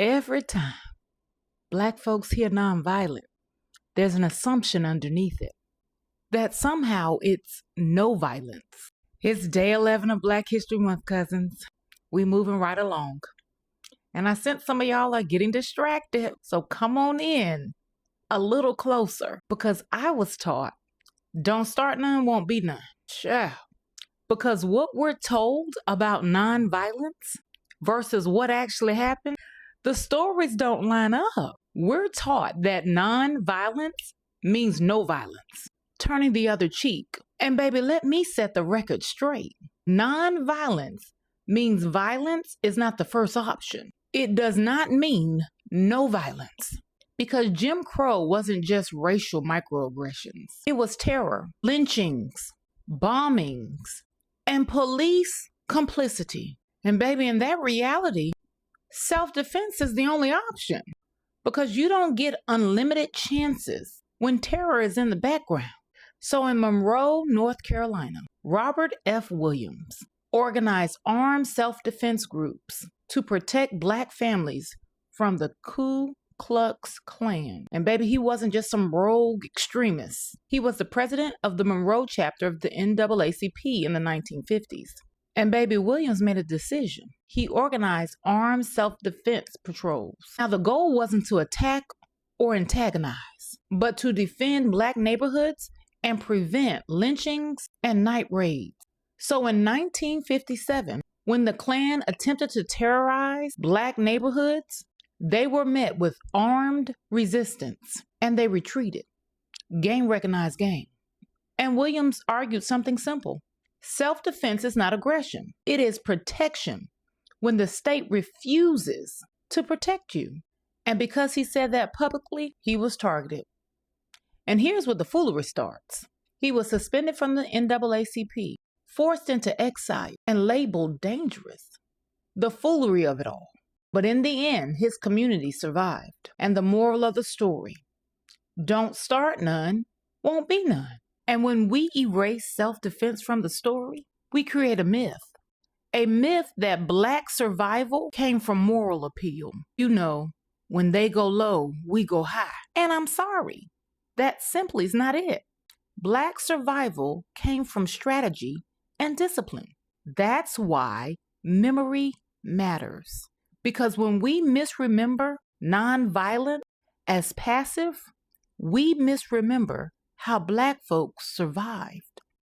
Every time Black folks hear nonviolent, there's an assumption underneath it that somehow it's no violence. It's day 11 of Black History Month, cousins. We moving right along. And I sense some of y'all are getting distracted, so come on in a little closer, because I was taught, don't start none, won't be none. Sure. Because what we're told about nonviolence versus what actually happened, the stories don't line up. We're taught that nonviolence means no violence, turning the other cheek. And baby, let me set the record straight. Nonviolence means violence is not the first option. It does not mean no violence. Because Jim Crow wasn't just racial microaggressions. It was terror, lynchings, bombings, and police complicity. And baby, in that reality, self-defense is the only option, because you don't get unlimited chances when terror is in the background. So in Monroe, North Carolina, Robert F. Williams organized armed self-defense groups to protect Black families from the Ku Klux Klan. And baby, he wasn't just some rogue extremist. He was the president of the Monroe chapter of the NAACP in the 1950s. And baby, Williams made a decision. He organized armed self-defense patrols. Now, the goal wasn't to attack or antagonize, but to defend Black neighborhoods and prevent lynchings and night raids. So in 1957, when the Klan attempted to terrorize Black neighborhoods, they were met with armed resistance and they retreated. Game recognized game. And Williams argued something simple. Self-defense is not aggression. It is protection when the state refuses to protect you. And because he said that publicly, he was targeted. And here's where the foolery starts. He was suspended from the NAACP, forced into exile, and labeled dangerous. The foolery of it all. But in the end, his community survived. And the moral of the story, don't start none, won't be none. And when we erase self-defense from the story, we create a myth. A myth that Black survival came from moral appeal. You know, when they go low, we go high. And I'm sorry, that simply is not it. Black survival came from strategy and discipline. That's why memory matters. Because when we misremember nonviolent as passive, we misremember how Black folks survived.